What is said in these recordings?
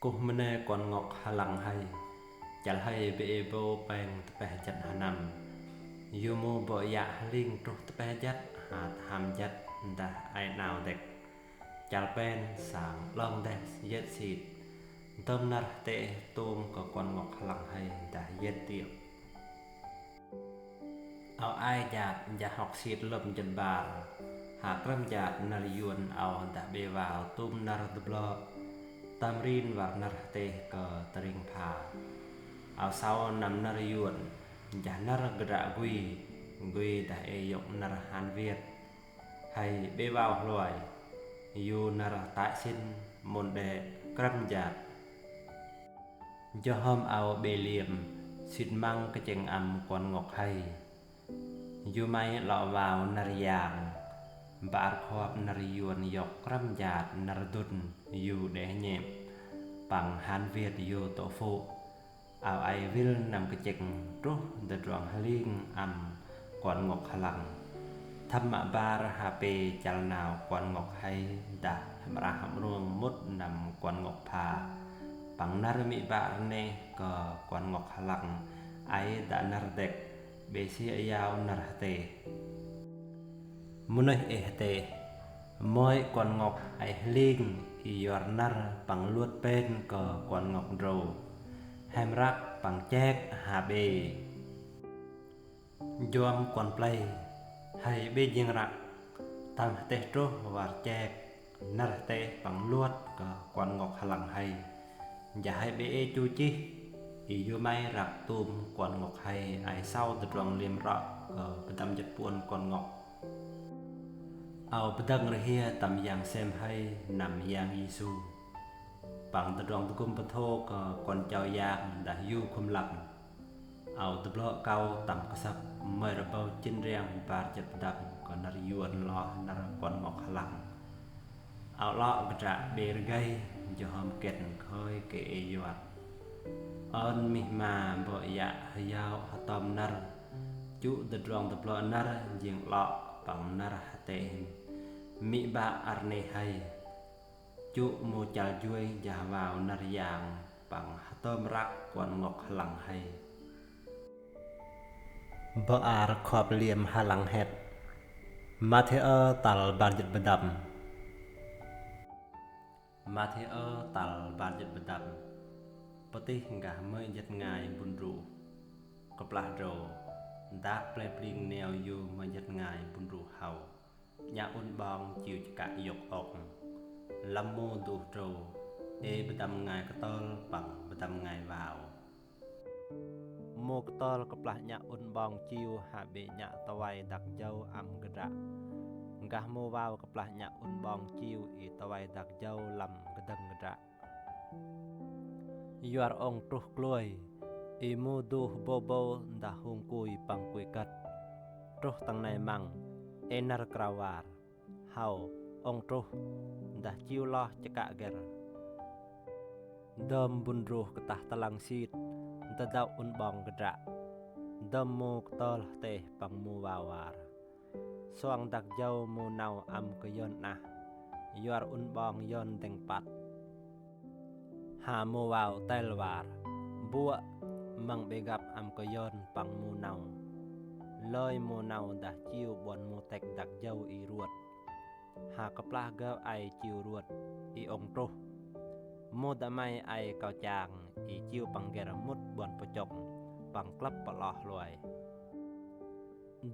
Cô mene còn ngọc hà lăng hay chả hay bê bô bèn tè chặt hà nằm yêu mô bộ dạ liên trục tè chặt hà hàm chặt đã ai nào đẹp chả bèn sáng lông đẹp dết xịt tâm nát tệ tôm có con ngọc hà lăng hay đã dết tiệm ao ai chặt dạ học xịt lâm chân bà hạ râm chặt nà yuan ao đã bê vào tôm nà blo Tamrin và narte ke tering pha au sao nam nar yuan ja nar gra gui da e yok nar han viet hay be vào loài yu nar tại sin mon de kram ja jo hom au be liam sin mang ke cheng am kon ngok hay yu mai lo vào nar yang bar khop nar yuan yok kram ja nar dun yu de nhẹp bằng han Việt yu tổ phụ ao ai vil nằm cái chèn trúc de drong haling am quan ngọc halang tham ma bar hp chal nào quan ngọc hay đã ra ham ruang mút nằm quan ngọc pha bằng nar mi ba ne ko quan ngọc halang ai đã nar dek besi ayau nar te munai te moi quan ngọc ai ling Iyor nar bằng luot pen ko quan ngọc rồ hem rak bằng chek hà bê Doam quan play hay bê giang rak tam te tro var chek nar te bằng luot ko quan ngọc halang hay ja hay bê chu chi Iyu mai rak tum quan ngọc hay ai sau từ rong liêm rọ ko bedam jet puan quan ngọc Ao bedang rehia tam yang sem hay nam yang Yesu bằng tờ rong tukum patho ko kon chao yang da yu khum lak ao tờ blo cao tam kasap mai ra bao chin riang bar chet dam ko nar yuan lo nar kon mok halang ao lo gtra be gai jo hom ket khoi ke yuat on mi ma bo ya hayao hatom nar chu tờ rong tờ blo nar jing lo bằng nar te mi ba arne hay chu mo chal juai ja vào nar yang bằng tôm rak quan ngọc halang hay ba ar khop liam halang het Mattheo tal banjit bedam Mattheo tal banjit bedam patih ngah me jet ngai bun ru keplah ro dak ple pling neo yu me jet ngai bun ru hau nhà un bong chiu chaka yok ok lam mo du tro e bedam ngai katol bằng bedam ngai vào mo katol kaplah nya un bong chiu ha be nya tawai dak jau am gada ngah mo vào kaplah nya un bong chiu e tawai dak jau lam gedang gada yuar ong truh kloi e mo du bobo nda hung kui pang kui kat truh tang nai mang enar krawar hau ong truh dah chiu loh cekak ger dom bun ruh ketah talang sit tadau un bong gedrak dom mu ktol teh pang mu wawar soang dak jau mu nau am keyon nah yuar un bong yon teng pat ha mu waw telwar bua mang begap am keyon pang mu nau loi mu nau dah chiu bon mu tek dak jau i ruot ha kaplah gau ai chiu ruot i ong truh mu da mai ai kau chang i chiu pangger mut bon pocok pang klap paloh loi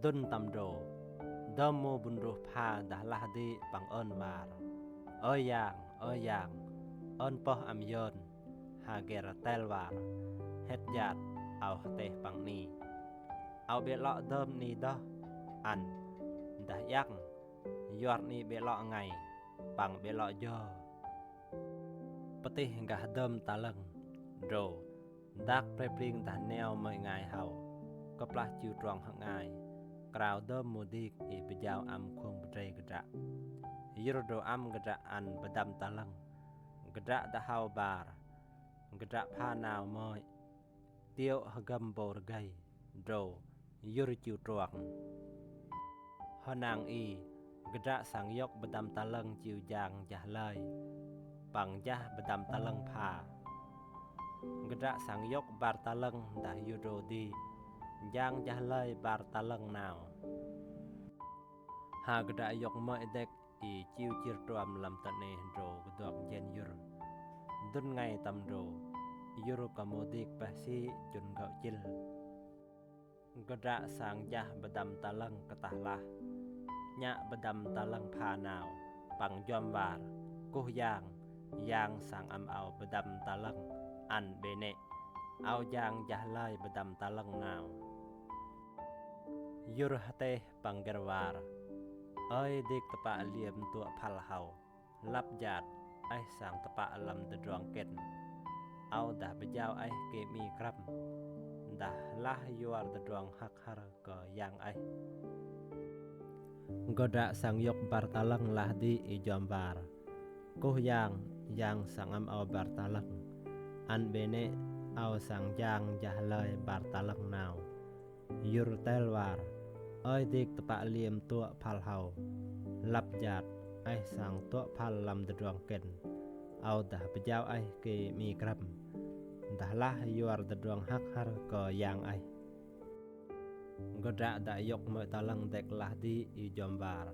dun tam ro dom mu bun ruh pha dah lah di pang on war oi yang on poh am yon ha ger tel war het jat au teh pang ni au be lo dom ni doh an dah yak yuar ni be lo ngai pang be lo jo patih ngah dom taleng ro dak prepling dah neo mai ngai hau kaplah chiu trong hang ngai krau dom mudik e bejau am khum bedrei gedra yur do am gedra an bedam taleng gedra da hau bar gedra pha naw moi tieu hagam bor gai ro yur chiu truak honang i gedra sang yok bedam taleng chiu jang jah lai bằng jah bedam taleng pha Gedak sang yok bar taleng dah yudodi yang jahlai bar taleng nào ha gedak yok ma edek i chiu chir tuam lam tane ro gedok jen yur dun ngai tam ro yur kamodik pasi jun gau chil gedak sang jah bedam taleng ketahlah nya bedam taleng pha nào bằng yom bar kuh yang sang am au bedam taleng an bene au yang jahlai bedam taleng nào yur hate panggerwar oi dik tepa liam tua phal hau lap jat ai sang tepa lam de drong ken au dah bejau ai ke mi kram dah lah yuar de drong hak har ko yang ai goda sang yok bar taleng lah di i jombar kuh yang sang am au bar taleng an bene au sang yang jahlai bar taleng nào yur telwar oi dik tepa liam tua phal hau lap jat ai sang tua phal lam de drong ken au dah bejau ai ke mi kram dah lah yuar de drong hak har ko yang ai goda da yok mo taleng dek lah di i jombar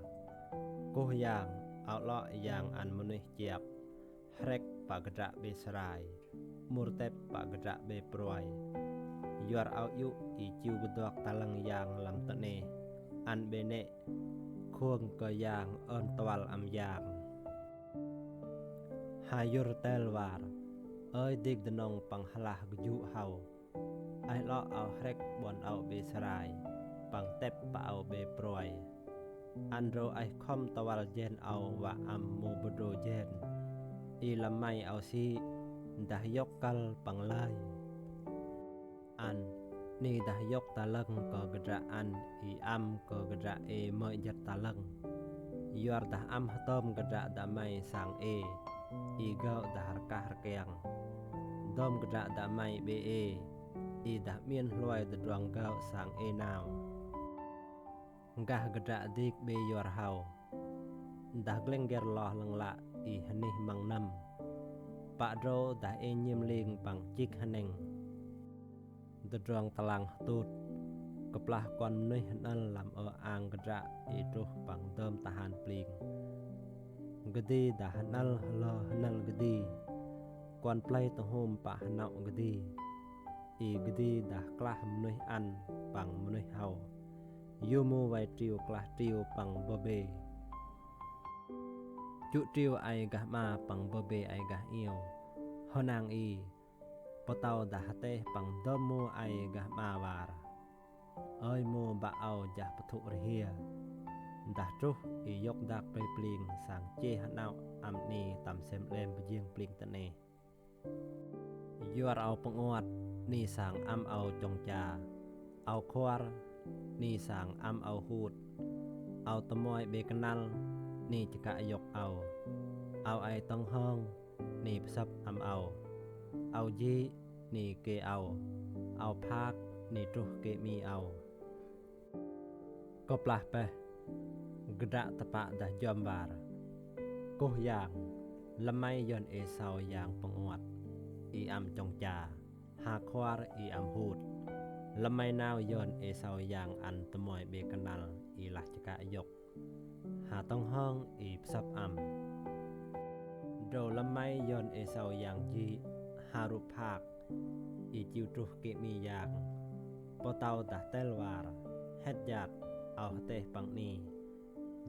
kuh yang au lo yang an munih chiap hrek pa gedak be serai murtep pa gedak be proai yuar au yu i chiu gedok taleng yang lam tane an bene khuông ko yang on twal am yang hayur telwar oi dik denong panghalah gju hau ai lo au hrek bon au be serai pang tep pa au be proai andro ai khom twal jen au wa am mu bodro jen i lamai au si dah yok kal panglai an ni dah yok taleng ko gedak an i am ko gedak e mo jat taleng yuar dah am hatom gedak damai sang e i gau dah harkah harkeng dom gedak damai be e i dah mien hluai de drong gau sang e nào ngah gedak dik be yuar hau dah glengger loh lengla i hanih mang nam pak dro dah e nyim ling pang chik haneng de drong talang tut keplah kon nuih nal lam ang gedak i truh pang dom tahan pling gedi dah nal lo nal gedi kon play tahum pa hanau gedi i gedi dah klah nuih an pang nuih hau yumu wai triu klah triu pang bobe chu triu ai gah ma pang bobe ai gah iu honang i potau dah teh pang domu ai gah ma war oi mu ba au jah pathu rehia dah truh i yok dak pe pling sang che hanau am ni tam sem lem bejing pling tane yuar au penguat ni sang am au jong cha au khwar ni sang am au hut au tomoy be kanal ni chaka yok au ai tong hong ni psap am au ji ni ke au phak ni truh ke mi ko plah pe gedak tepa dah jombar kuh yang lamai yon e sau yang penguat i am jong cha ha khwar i am hut lamai naw yon e sau yang an tomoy be kanal i lah chaka yok ha tong hong i psap am do lamai yon e sau yang ji haru phak i chiu truh ke mi yang potau dah telwar het jat au teh pang ni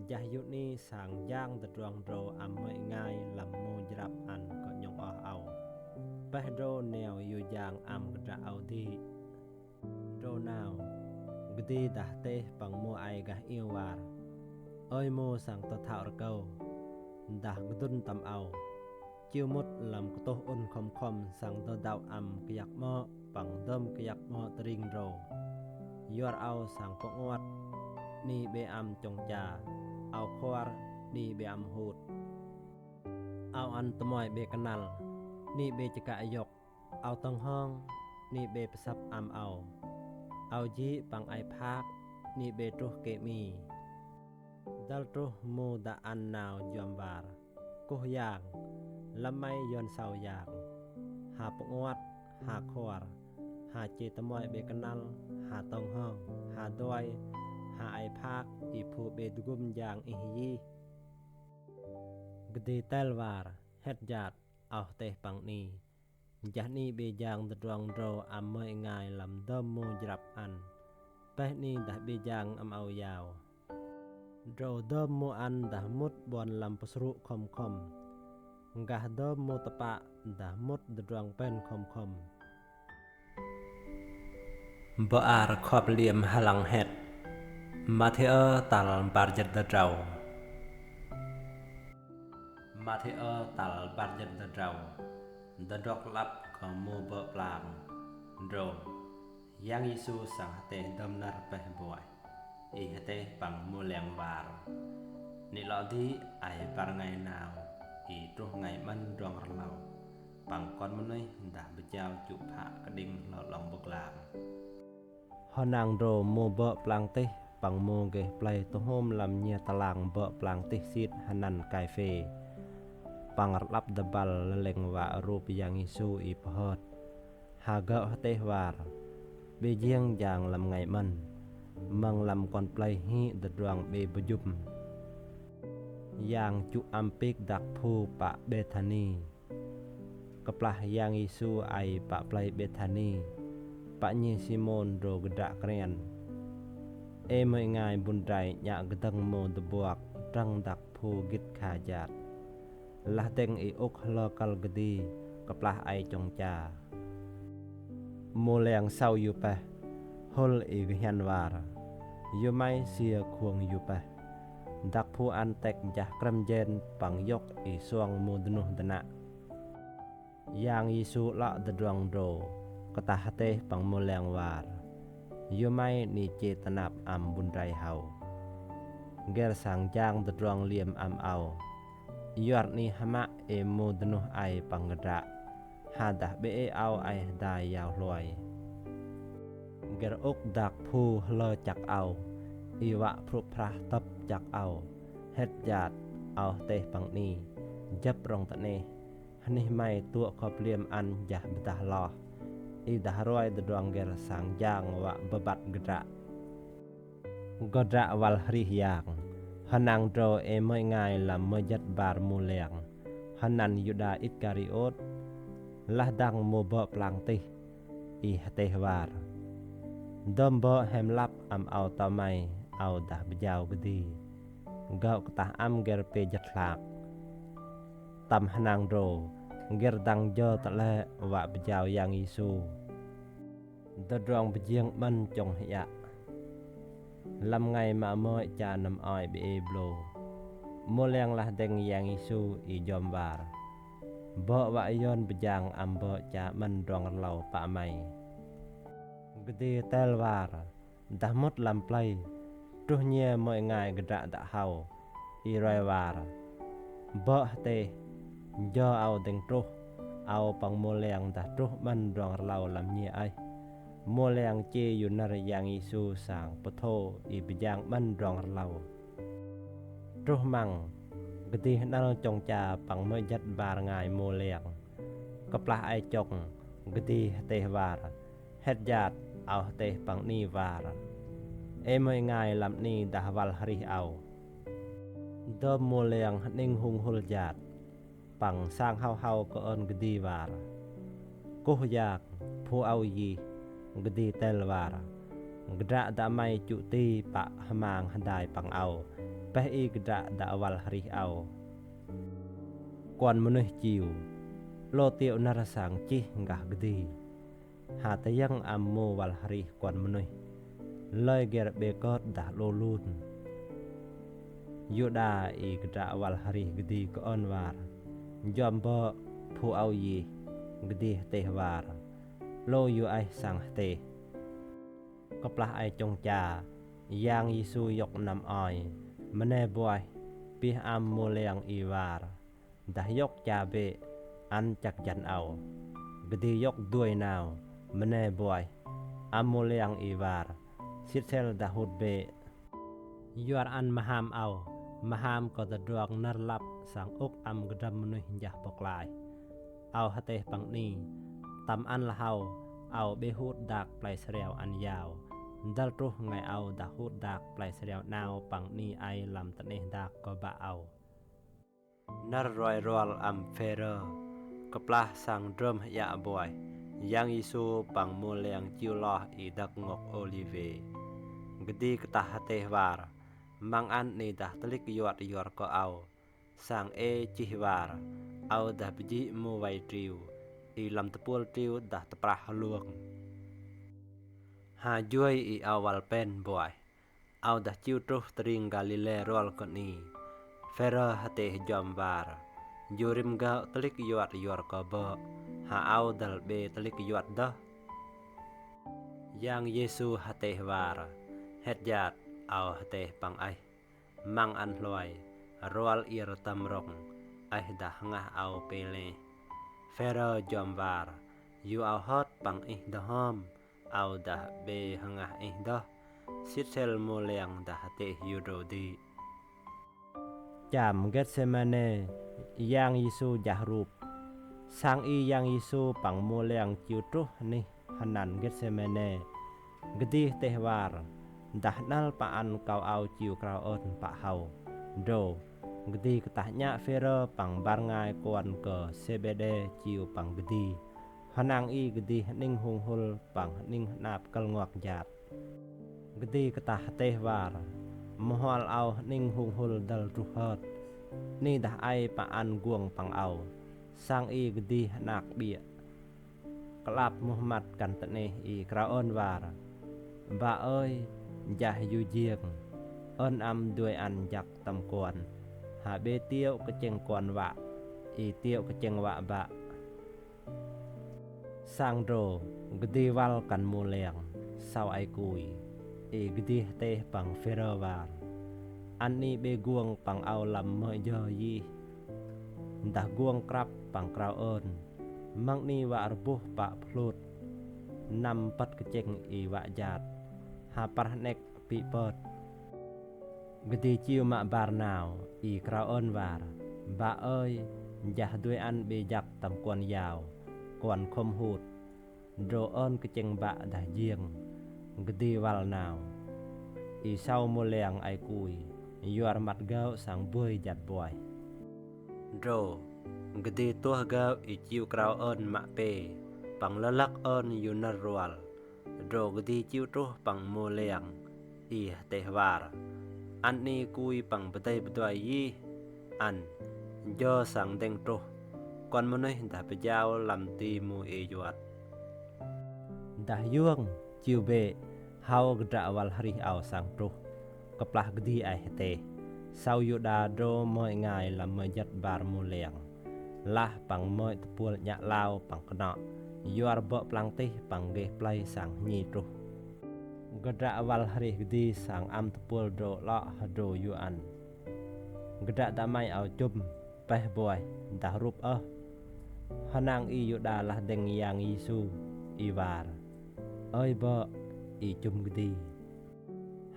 jah yut ni sang yang de drong dro am mai ngai lam mu jrap an ko nyong au peh do neo yu yang am gda au di do now gdi dah teh pang mu ai gah iwar oi mu sang to thau kau dah gdun tam au chiu mut lam toh un khom khom sang do dau am kyak mo pang dom kyak mo tring ro yuar au sang pongwat ni be am chong cha au khwar ni be am hut au an tomoy be kanal ni be chaka yok au tong hong ni be psap am au ji pang ai phak ni be truh ke mi dal truh mu da an naw jombar kuh yang lamai yon sau yang ha pongwat หาควรหาเจตมอยเบกนัลหาตองห้องหาด้วยหาไอภาคอีผู้เบดกุมอย่างอิฮีกดีเตลวาร์เฮ็ดญาติเอาเตปังนียะนี่เบยางตะดวงโรอำเมยง่ายลำดอมมูจรับอันแปะนี่ดะเบยางอำเอายาวโรดอมมูอันดะมุดบอนลำปสรุคมคมกะดอมมูตะปะดะมุดตะดวงเป็นคมคมบ่อารขอบเหลี่ยมหลังเฮ็ดมาเทอตัลบาร์จัดดาวมาเทอตัลบาร์จัดดาวดะดอกลับของมูเบปลางโรยังยิสูสังเตดมนารเปบวยอีเตปังมูแลงวาร์นิลอดีไอปารไงนาวอีตรุไงมันดวงเราปังก่อนมนุยดาบเจ้าจุภะกระดิ่งหลอดลองบกลางฮอนางโรมูเบปลางติปังมูเกปลายตุโฮมลำเนียตลางเบปลางติซีดหนันกายเฟปังรับดบัลเลงวารูปยังยิสูอีพอดหากะเตวาร์เบเยียงอย่างลำไงมันมังลำก่อนปลายฮีดดวงเบบยุบอย่างจุอัมปิกดักผู้ปะเบธานีกะปลายังยิสูไอปะปลายเบธานีปะญิซิโมนโรกดะเกรียนเอเมยง่ายบุญไรยะกะดังโมดบวกตรังดักผู้กิดขาญาตละเต็งอีอกลอกัลกดีกะปลาไอจงจาโมแรงเศร้าอยู่ปะฮลอีกฮันวาร์อยู่ไม่เสียควงอยู่ปะดักผู้อันแตกจากกรำเจนปังยกอีสวงมูดนุดนะยางยิสุละดดวงโรกตาหเตปังโมแรงวาร์อยู่ไม่นิเจตนับอัมบุญไรเฮาเกรสังจางดดวงเหลี่ยมอัมเอายอดนี้หมะเอมูดนุไอปังกระหาดะเบเอเอาไอดายยาวลอยเกรอกดักผู้ลอจักเอาอีวะพรุพระตับจักเอาเฮ็ดญาติเอาเตปังนีจับรองตะเนหนิไม่ตัวขอบเหลี่ยมอันยะบตาลออีดารวยดดวงเกรสังจางวะบบัดกระกระวัลริยางหนังโตเอเมยง่ายลำเมยัดบาร์มูเลียงหนันยุดาอิกการิโอตละดังโมเบปลังติอีเตวาร์ดอมเบแฮมลับอัมเอาตาไมเอาดาบยาวกดีเกาตาอัมเกรเปจัดลากตำหนังโตเกรดังโยตะเลวะบยาวยังยิสูดดรองบเจียงมันจงหยะลำไงมาเมยจานำอ้อยเบเบโลโมเลียงละเดงยังยิสูอียอมบาร์บ่วะยอนบยังอัมบ่จามันรองเราปะไมกดีเตลวาร์ดะมดลำไพลตุเนียเมยง่ายกระดะเฮาอีไรวาร์บ่เตย่อเอาเดงตรุเอาปังโมเลียงดะตรุมันรองเราลำเนียไอโมแรงเจอยู่นรยังอิสูสางปโทอีบยังมันรองเราตรุมังกตินัลจงจาปังเมยัดบารงายโมแรงกะปลาไอจงกติเตวาร์เฮ็ดญาติเอาเตปังนีวาร์เอเมยง่ายลำนี้ดาวัลหริเอาดอมโมแรงนิ่งหุงหุลญาติปังสร้างเฮาก็เอินกติวาร์กุยากผู้เอายีกดีเตลวาร์กระดาไมจุตีปะหมางหันได้ปังเอาเปอีกระดาวัลหริเอากวนมนุษย์จิวโลเตียวนารสังจิงกะกดีหาตยังอัมโมวัลหริกวนมนุษย์เลยเกรเบกอดดาโลลูนยุดาอีกระวัลหริกดีก็อนวาร์ยอมบ่ผู้เอายีกดีเตวาร์โลอยู่ไอสังเตก็ปลาไอจงจายางยิสูยกนำอ้อยมะแน่บวยปีอัมโมเลียงอีวาร์ดายกจาเบอันจักยันเอากดียกด้วยนาวมะแน่บวยอัมโมเลียงอีวาร์สิเซลดาฮุดเบยอรอันมหามเอามหามก็จะดวงนรลับสังอกอัมกระดมมนุษย์ยะปกลายเอาหเตปังนี tâm ăn là hầuเอาเบหูดดักปลายเสรียวอันยาวดัลรุไงเอาดักหูดดักปลายเสรียวนาวปังนีไอลำตะเนดักก็บะเอานารอยรอลอัมเฟเรกปลาสังดรมยะบอยยังยิสูปังมูเลียงจิวลออีดักงกโอลิเวกดีกตาเตวารมังอันนีดักตลิกยวดยอร์ก็เอาสังเอจิวารเอาดับจิมูไวตริวอีลำตะปูลตริวดักตะปราหลวงหาจ้วยอีเอาวัลเป็นบ่อยเอาดักจิวตรุตริงกาลิเลรอลกนีเฟเรฮเตจอมวารยูริมกาตลิกยวดยอร์ก็บ่หาเอาดัลเบตลิกยวดดะยังเยซูฮเตวารเฮ็ดญาติเอาฮเตปังไอมังอันลอยรอลอีรตำรงไอดะงะเอาเปเลเฟเรจอมวารยูเอาฮอดปังอิดะหอมเอาดะเบหงะอิดะซิเซลโมเลียงดะเตยูโรดีจามเกตเซมาเนยังยิสูยะรูปสังอียังยิสูปังโมเลียงจิวตรุนี่หนันเกตเซมาเนกดีเตวารดะนัลปะอันเกาเอาจิวคราวอนปะเฮาโดกดีกะตะญะเฟเรปังบารงายกวนเกเซเบเดจิวปังกดีหนังอีกดีนิ่งหงหุลปังนิ่งนาบกลงวกญาติกดีกะตะเตวารมหอลเอานิ่งหงหุลดัลรุฮอดนี่ดะไอปะอันกวงปังเอาสังอีกดีนักเบียกลับมุฮัมมัดกันตะเนอีกราอ้อนวารบาเอ้ยอย่าอยู่เยียงเอิ้นอำด้วยอันยักตำกวนหาเบเตียวกะเจงกวนวะอีเตียวกะเจงวะบะสังโดกดีวัลกันมูเลียงเศร้าไอกุยอีกดีเตปังเฟเรวารอันนี้เบกวงปังเอาลำเมยอยีดะกวงกรับปังกราวเอินมังนีวะรบุปะพลุดนำปัดกะเจงอีวะญาติหาปะเนกปิเปิดกดีจิวมะบารนาวอีกราวเอินวารบะเอ้ยอย่าด้วยอันเบยักตำกวนยาวกวนคมหูดโดเอินกะเจงบะดะเยียงกดีวัลนาวอีเศร้าโมเลียงไอกุยยอรมัดเกาสังบุยจัดบ่อยโดกดีตัวเกาอีจิวกราวเอินมะเปปังละลักเอินอยู่นรวลโดกดีจิวตุปังโมเลียงอีเตวารอันนี้กุยปังบะไดบะดวยยีอันยอสังเดงตุก่อนมนุษย์ดาปยาวลำตีมูเอยวดดายวงจิวเบเฮากระดาวัลหริเอาสังตุกะปลากดีไอเตเศร้าอยู่ดาโดมอยง่ายลำเมยัดบารมูเลียงละปังมอยตะปูลยะลาวปังกะเนาะยอรเบปลังติปังเกปลายสังญีตุกระดาวัลหริกดีสังอัมตะปูลโดละหโดอยู่อันกระดาดาไมเอาจุมไปบ่อยดารูปหนางอีอยู่ดาละเดงยังยิสูอีวารเอ้ยบ่อีจุมกดี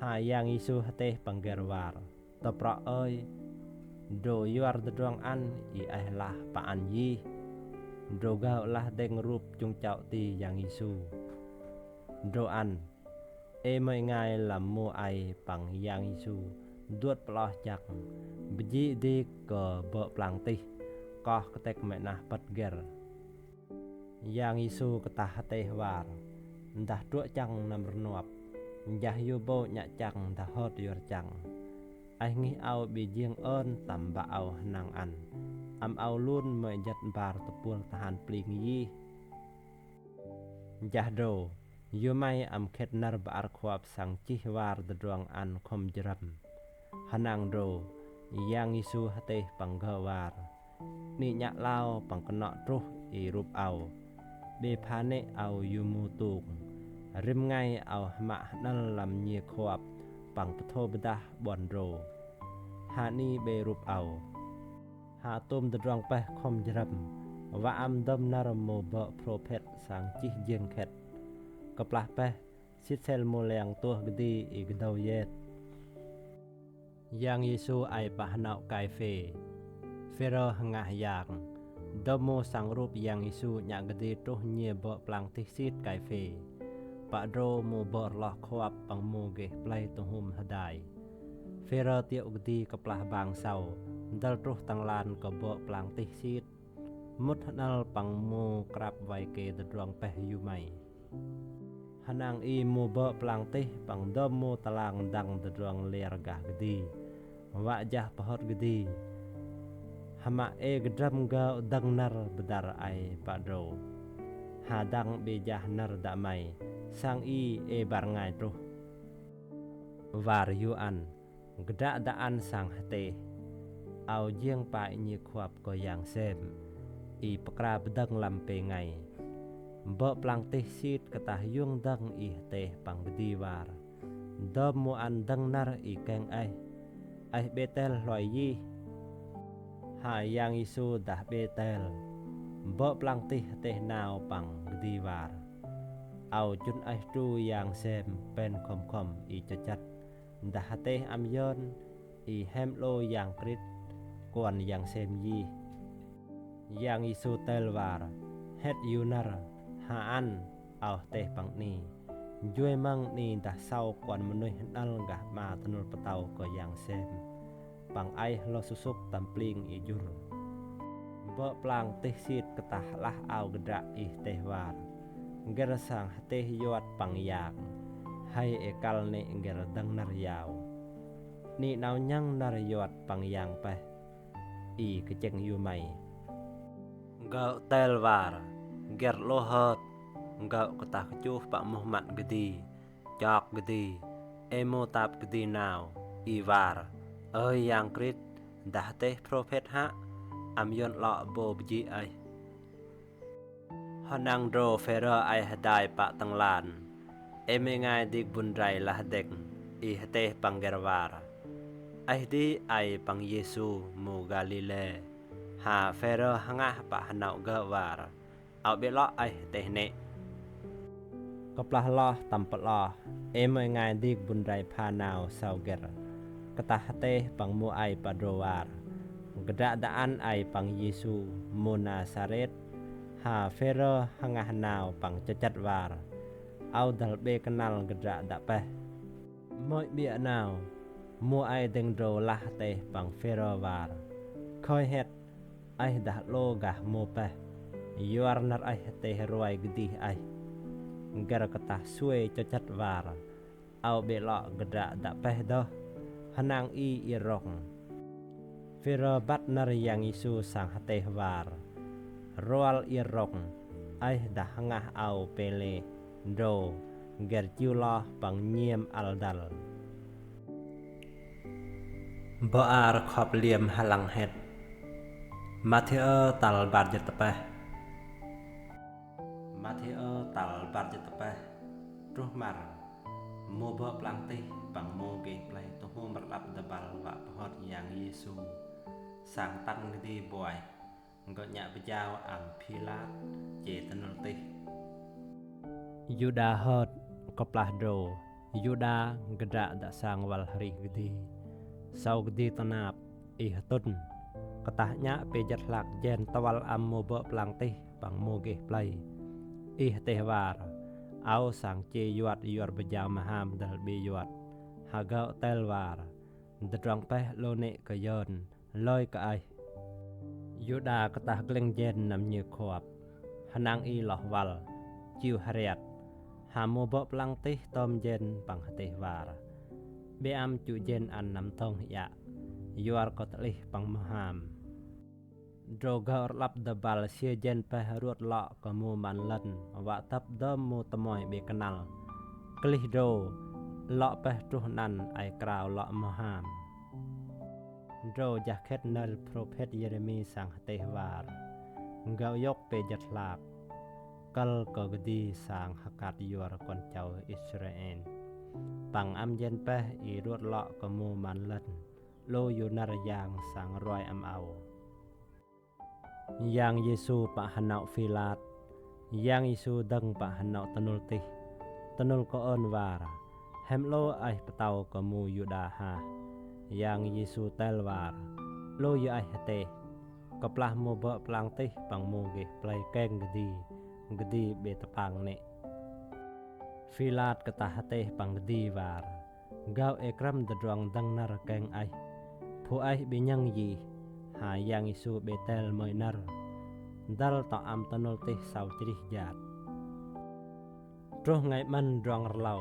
หายังยิสูฮเตปังเกรวารตะประเอ้ยโดยอร์ดดวงอันอีไอละปะอันยีโดกาละเดงรูปจงเจ้าตียังยิสูโดอันเอไม่ง่ายลำมูไอปังยังยิสูดวดปลอจักบจีดีก็เบปลังติก็กะเตกแม่นะปัดเกรยังยิสูกะตาฮเตวารดาตัวจังนำรนวบยะยูโบญะจังดาฮอดยอรจังไองิเอาบีเจียงเอิ้นตำบะเอานางอันเอาลุ่นเมยยัดบาร์ตะปูลทหารปลิงยียะโดยูไม่เข็ดนารบาร์ควบสังจิวารดดวงอันคมจรำหนางโดยังยิสูฮเตปังเกวารนี่ยะลาวปังกะเนาะตรุอีรูปเอาเบพาเนเอายูมูตุกริมไงเอามะนั่นลำเนียควบปังปะโทบดาบอนโรหานี่เบรูปเอาหาต้มดรองไปคมจรำว่าอัมดมนารโมเบโปรเพตสังจิเยียงเข็ดกะปลาไปซิเซลโมเลียงตัวกดีอีกดาวเยตยังยิสูไอปะหนาวไกเฟเฟโรหงะยาง Domo sang rup yang isu nyak gede tuh nye bo plang tisit kai fe. Pak dro mo bo loh khwap pang mo ge play tuhum hadai. Fera tiok gede keplah bang sau. Dal tuh tanglan ke bo plang tisit. Mut hanal pang mo krap vai ke dedruang peh yu mai. Hanang i mo bo plang tih pang domo talang dang dedruang ler gah gede. Wajah pahot gede. Hama gedram ga dang nar bedar ai padro. Hadang bejah nar damai. Sang i bar ngai truh. Var yuan. Gedak daan sang hate. Au jieng pai nyi khwap ko yang sem. I pekra bedang lampe ngai. Bo plang teh sit ketah yung dang i teh pang gedi war. Dom mo an dang nar i keng ai. Ai betel loi yi. Ha yang isu dah betel. Bo plang teh nao pang gedi war. Au chun ai tu yang sem pen khom i cacat. Dah teh am yon i hem lo yang krit. Kuan yang sem yi. Yang isu tel war. Het yunar. Haan au teh pang ni. Jui mang ni dah sau kuan menuih nal gah ma tenul petau ko yang sem. Pang ai lo susuk tampling i jur. Bo plang teh sit ketah lah au gedak i teh war. Ger sang teh yuat pang yang. Hai ekal ne ger dang nar yau. Ni nau nyang nar yuat pang yang peh. I keceng yu mai. Gau tel war. Ger lo hot. Gau ketah kecuh pak Muhammad gedi. Cok gedi. Emo tap gedi nau. I war. Yang krit. Dah teh prophet ha. Am yon lo bo bji ai. Honang dro fera ai hadai pak tanglan. Eme ngai dik bundrai lah dek. I teh pang gerwar. Ai di ai pang Yesu mu Galile. Ha fera hangah pak hanau gawar. Au belok ai teh ne. Keplah loh tampet loh. Eme ngai dik bundrai panau sauger. Ketah teh pang mu ai padrowar. Gedak daan ai pang Yesu mu Nazaret. Ha fera hangah nau pang cacat war. Au dal be kenal gedak dak peh. Moi biak nau. Mu ai deng dro lah teh pang fera war. Khoi het. Ai dah lo gah mu peh. Yuar nar ai teh ruai gedih ai. Ger ketah suai cacat war. Au belok gedak dak peh doh. Hanang i irong. Fera bat nar yang isu sang hateh war. Roal irong. Ai dah hangah au pele. Do. Ger ciulah pang nyiem aldal. Boar khop liam halang het. Mattheo tal bar jetepeh. Mattheo tal bar jetepeh. Truh mar. Mo bo plang tih pang mo ge play tu ho merlap debal wa pohot yang Yesu. Sang tan gede boy. Ngot nyak bejau am Pilat je tenul tih. Yuda hot koplah dro. Yuda gedak dak sang wal hari gede. Sau gede tenap ih tun. Ketahnya pejat lak jen tawal am mo bo plang tih pang mo ge play. Ih teh war. Au sang ce yuat yuar bejau maham dal be yuat. Hagau tel war. Dedrong peh lo nek ke yon. Loi ke ai. Yuda ketah gleng jen nam nye khwap. Hanang i loh wal. Ciu hariat. Hamo bo plang tih tom jen pang teh war. Be am cu jen an nam tong ya. Yuar ko telih pang maham. Droga orlap debal sia jen peh ruot lok ke mu man len. Wak tap dom mu temoy be kenal. Kelih do. Lok peh truh nan ai krau lok maham. Dro jaket nal prophet Yeremi sang teh war. Ngau yok pe jat lak. Kal ko gedi sang hakat yuar kon chau Israel. Pang am jen peh i ruot lok ke mu man len. Lo yunar yang sang roi am au. Yang Yesu pak hanau Pilat. Yang Yesu deng pak hanau tenul tih. Tenul ko on war. Hem lo ai petau ke mu Yuda ha. Yang Yesu tel war. Lo yu ai hete. ก็ปลาโมเบปลังติปังโมเกปลายแกงกดีเบตปังเนฟิลาดกะตาหะเตปังกดีวารกาวเอกรัมดะดวงดังนารแกงไอผู้ไอบิญังยีหายังอิสุเบเตลมอยนารดัลตออัมตนลติสาวจริญาตตรุไงมันดวงเรา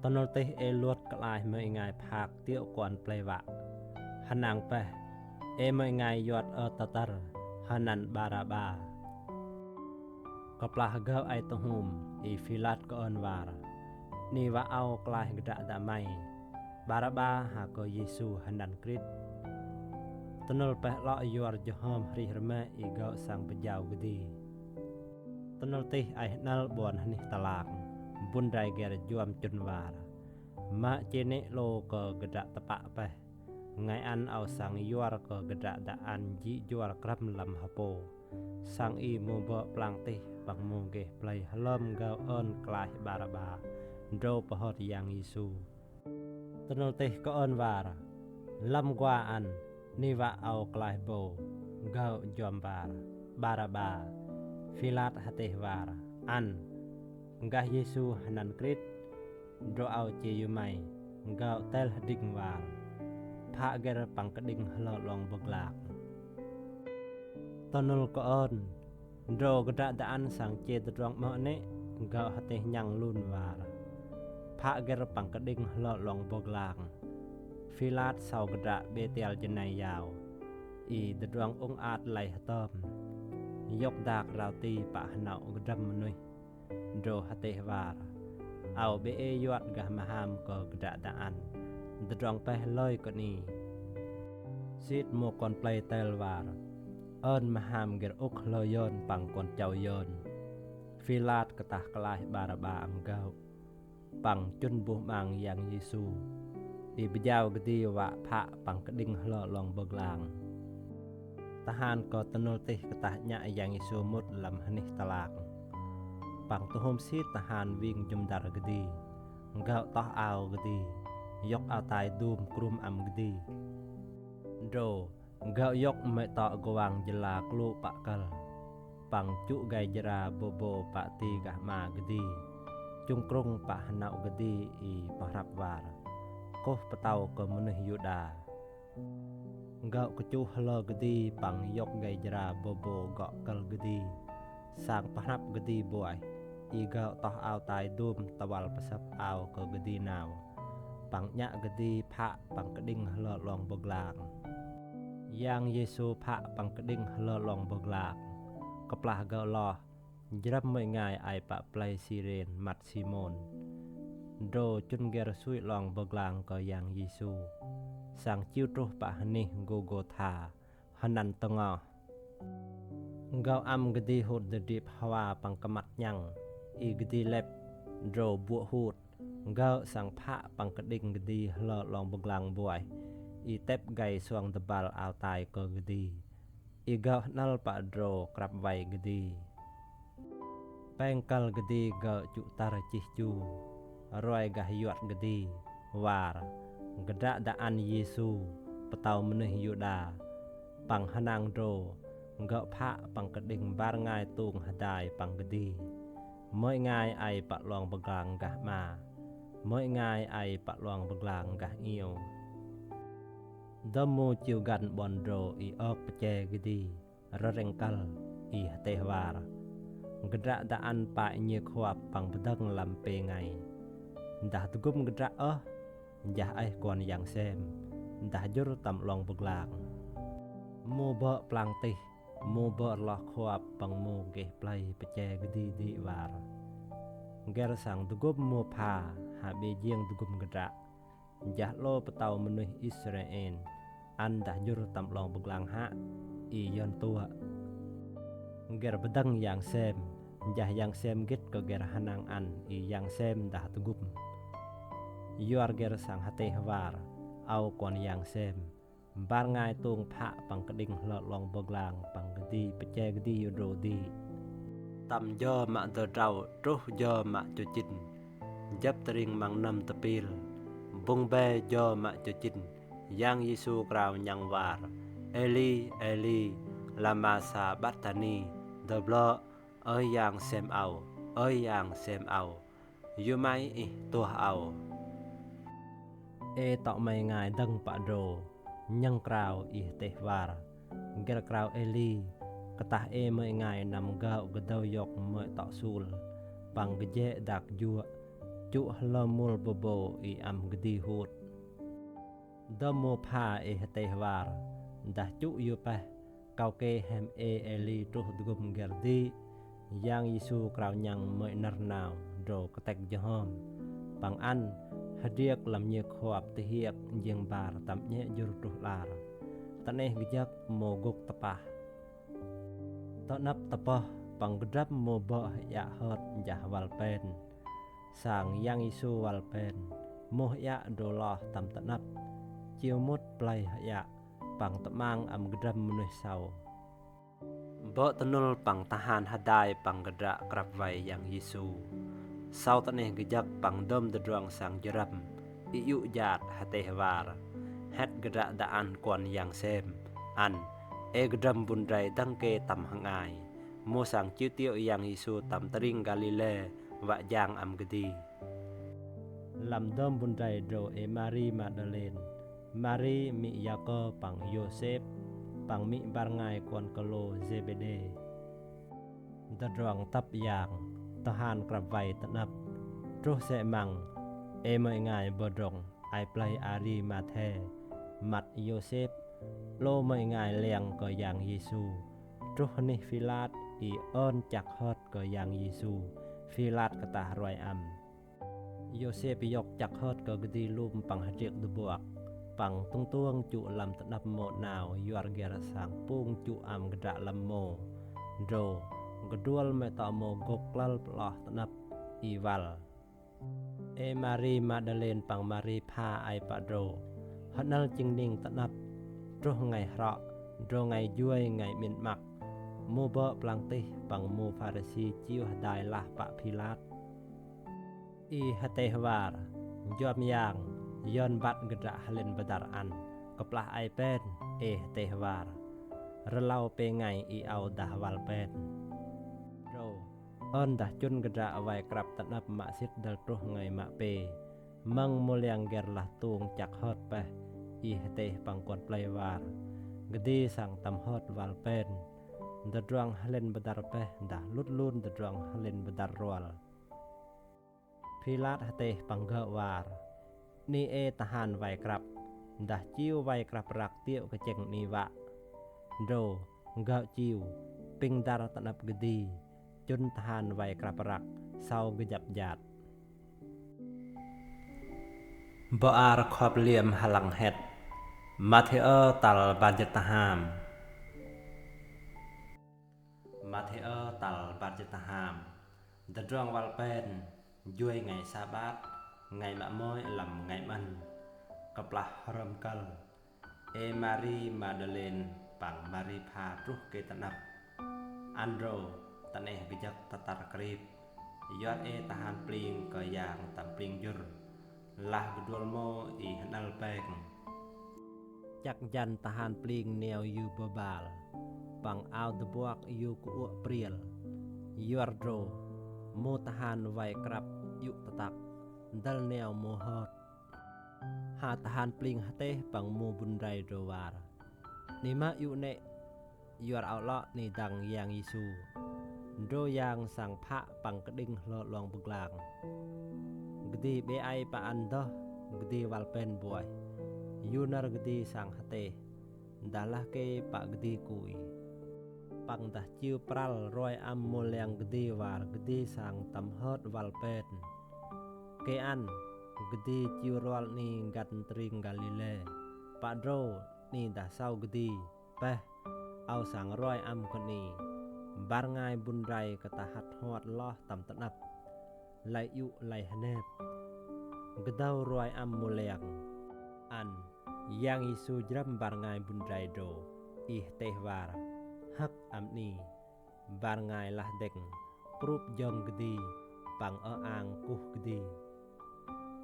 ตนลติเอลวดกลายเมยงายภาคเตียวกวนเปลวะหนางไปเอเมยงายยอดตะตรหนันบาราบาก็ปลาเกาไอตหุมอีฟิลาดก็อนวารนี่ว่าเอากลายกระดาดาไมบาราบาหากเยซูหนันคริสตนลเปะลอยอร์จหอมริฮรมะอีเกาสังปยาวกดีตนลติไอนัลบวนหนิตลากบุนไรเกรจวมจุนวารมาเจเนโลก็กระดาตะปะไปไงอันเอาสังยวรก็กระดาดาอันยิยวรกรัมลำฮโปสังอีโมเบปลังติปังโมเกปลายฮลมเกาเอินกลายบาราบาโดปหดยังยิสูตนลติก็เอินวารลำกว่าอันนิวะเอากลายโบเกาจอมบาราบาฟิลาดหะเตวารอันกะเยซูหนันคริสโดเอาเจยุไมเกาเตลดิงวารพระเกรปังกระดิ่งหลอดลองบกลากตนลก็เอินโดกระดาดอันสังเจตรองมะเนเกาหะเตยังลุนวารพระเกรปังกระดิ่งหลอดลองบกลากฟิลาดเสากระดาเบเตลจนายยาวอีดรวงองอาจไหลหตอมยกดากราวตีปะหนาวกระดมมนุยโดหะเตวารเอาเบเอยอดกะมหามก็กระดาดอันดรองไปลอยก็นี้ซีดโมกอนเปลเตลวารเอินมหามเกรอุกลอยนปังกอนเจ้ายนฟิลาดกะตากลายบาราบาอัมเกาปังจุนบุมังยังเยซูอีบยาวกดีวะพระปังกระดิ่งหลอลองเบิกลางทหารก็ตนลติกะตะญะยังเยซูมุดลำหนิตลากปังตุโฮมซีทหารวิ่งจุมดารกดีเกาตออาวกดียกเอาตายดูมกรุมอัมกดีโดเกายกไม่ต่อกวางจลากลูปะกลปังจุไกจราโบโบปะตีกะมากดีจุงกรุงปะหนาวกดีอีปะรับวารโกปะเตาก็มนุษย์ยูดาเกากระจุฮลกดีปังยกไกจราโบโบเกาะกลกดีสร้างปะรับกดีบ่อยอีเกาต่อเอาตายดูมตะวัลประสับเอาก็กดีนาวปังญะกดีพระปังกระดิ่งหลอดลองบกลางยังเยซูพระปังกระดิ่งหลอดลองบกลางก็ปลาเกาลอจรับไม่ง่ายไอปะปลายซีเรนมัดซิโมนโดจุนเกรซุยลองบกลางก็ยังเยซูสั่งจิ้วตรุปะหนิโกโกธาหนันตงอเกาอัมกดีหุดเดดิบฮวาปังกมัดยังอีกดีเล็บโดบัวหูดเกาสังพระปังกระดิ่งกดีหลอดลองบกลางบ่อยอีเต็บไก่สวงตะบาลเอาตายก็กดีอีเกานัลปะโดกลับไว้กดีแป้งกัลกดีเกาจุตารจิจูรอยกะหยวดกดีวารกระดาดาอันเยซูปะเตามนุษย์ยูดาปังหนางโดเกาพระปังกระดิ่งบารง่ายตูงหดายปังกดีเมื่อง่ายไอปะลองบกลางกะมาเมื่อง่ายไอปะลองบกลางกะเอียวดมโมจิวกันบอนโดอีออกปะแจกดีระเร่งกัลอีเตวารกระดาดาอันปะเนียขวบปังปะดังลำเปไงดาตุกุมกระดายะไอกวนยังเซมดายุรตำลองบกลางโมเบปลังติโมเบลอขวบปังโมเกปลายปะแจกดีดีวารเกรสังตุกุมโมพาหาเบเยียงตุกุมกระดายะโลปะเตามนุษย์อิสราเอลอันดายุรตำลองบกลางหะอียอนตัวเกรบดังยังเซมยะยังเซมกิดก็เกรหนังอันอียังเซมดาตุกุมยูอาร์เกรสังหะเตหวารเอาก่อนยังเซมบารง่ายตรงพระปังกระดิ่งหลอดลองบกลางปังกระดีปะแจกดีโรดีตำย่อมะเตเจ้ารุย่อมะจุจินยับตริงมังนำตะปีลบงเบย่อมะจุจินยังเยซูกล่าวยังวารเอลี lama sa batani doblo ơi yang xem ao ơi yang xem ao yu mai tua ao tọ mày ngài đăng bạ rồ nhân krao teh var ger krao eli ketah mới ngài nằm gạo gedau yok mới tọ sul bằng geje dak jua cu lamul bobo am gedi hut damo pha teh var dah cu yu pa kau ke hem eli tuh dugum gerdi yang Yesu krao nyang mới nar nào ro ketek jahom bang an hadiak lam nye khop tihiak jeng bar tam nye jurutuh lar taneh gejak mogok tepah tonap tepah panggedrap mobo ya hot jahwal pen sang yang Yesu wal pen moh ya dolah tam tanap ciumut play ya pang temang am gedram menuh sau bo tenul pang tahan hadai pang gedrak krap vai yang Yesu sau taneh gejak pang dom dedruang sang jeram iyu jat hateh war het gedrak daan kwan yang sem an gedram bundrai dangke tam hangai mo sang chiu tieu yang Yesu tam tering Galile wa jang am gedi lam dom bundrai do Mary Magdalene Mary mi Yako pang Yosef pang mi barngai kwan kalo Zebede dedruang tap yang tahan krap vai tanap truh se mang mới ngài bodong ai play ari mathe mat Yosef lo mới ngài leng ko yang Yesu truh ni filat on chak hot ko yang Yesu filat katah roi am Yosef yok chak hot ko gedi lum pang hadiek dubuak pang tung tuang cu lam tanap mo naw yuar ger sang pung cu am gedak lam mo do gedual me ta mo goklal plah tanap iwal Mary Magdalene pang Mary pha ai padro hanal chingning tanap truh ngai hra dro ngai juai ngai min mak mu bo plang tih pang mu Pharisee chiu hadai lah pa Pilat hateh war jom yang yon bat gedrak halen badar an keplah ai pen hateh war relau pe ngai au dah wal pen ro on dah chun gedrak awai krap tanap maksid dal truh ngai mak pe mang mulyang ger lah tung chak hot peh hateh pangkon play war gedi sang tam hot wal pen dedruang halen badar peh dah lut lun dedruang halen badar roal Pilat hateh pangga war ni tahan vai krap dah chiu vai krap rak tieu keceng ni wa do gau chiu ping dar tanap gedi chun tahan vai krap rak sau gejap jat bo ar khop liam halang het Mattheo tal barjetaham Mattheo tal barjetaham dedruang wal pen juai ngày Sabat ngày mạ môi làm ngày man kaplah haram kal Mary Magdalene pang Mary pha truh ke tanap andro taneh gejak tatar krip yot tahan pling ko yang tam pling jur lah gedul mo hanal pek chak jan tahan pling neo yu babal pang au de buak yu ku priel yordro mo tahan vai krap yuk tatak dal neo mo hot ha tahan pling hateh pang mo bundrai dowar nima yu ne yuar outla ni dang yang Yesu do yang sang pha pang keding lo long beglang gedi be ai pa ando gedi wal pen boy yunar gedi sang hateh dalah ke pa gedi kui pang dah chiu pral roi am molyang gedi war gedi sang tam hot wal pen ke an gedi chiu rol ni gan tring Galile padro ni dah sau gedi peh au sang roi am koni bar ngai bundrai katahat hot loh tam tanap lai yu lai hanep gedau roi am molyang an yang Yesu jram bar ngai bundrai do teh war hak am ni bar ngai lah dek prup jong gedi pang ang kuh gedi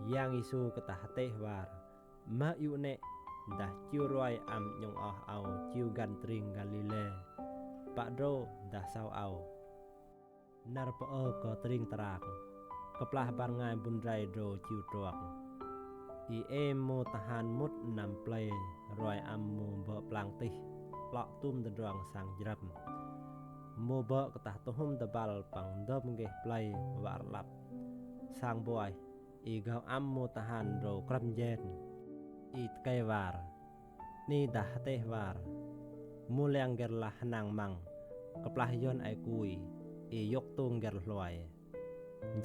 yang Yesu ketah teh war ma yu ne dah chiu roi am nyong au chiu gan tring Galile ปะโดดาเศร้าเอานารปะก็ตริงตรากก็ปลาบานงายบุญไรโดจิวตรวกอีเอโมทหารมุดนำเปลรอยอัมโมเบปลางติเลาะตุ้มตะดวงสังจรำโมเบกตะตุมตะบัลปังดมเกเปลวารลับสังบวยอีกาวอัมโมทหารโดกรัมเย็นอีตไกวารนี่ดาเตวารมูเลียงเกลละนางมังก็ปลายนไอกุยอียกตุงเกลลอย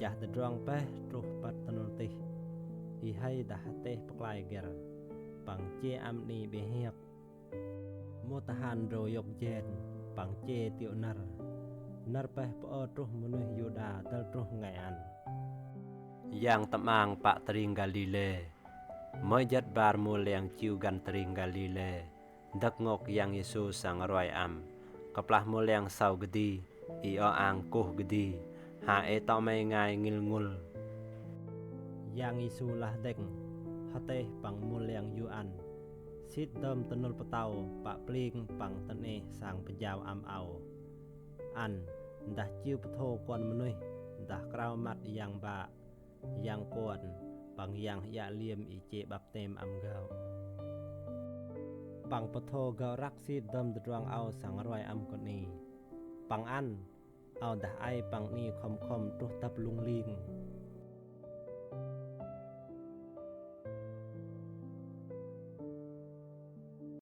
ยะตะดวงเปตรุปัตตนติอีให้ดาเตปกลายเกลปังเจอัมนีเบเฮียกโมทหารโรยกเจนปังเจติวนารเปปอตรุมนุยูดาตลตรุไงอันyang tamang pa tring galile moi jat bar mo leng chiu gan tring galile dak ngok yang yesu sang roi am kaplah mo leng sau gedi i o ang kuh gedi ha e to mai ngai ngil ngul yang yesu lah dek hate pang mo leng yu an sit dom tenul petau pa pling pang tene sang pejau am au an dah chiu ptho kon menui dah krau mat yang ba yang kuat pang yang ya liam i je bap tem am gau pang patho gau rak si dam drang au sang roi am kon ni pang an au dah ai pang ni khom khom tuh tap lung ling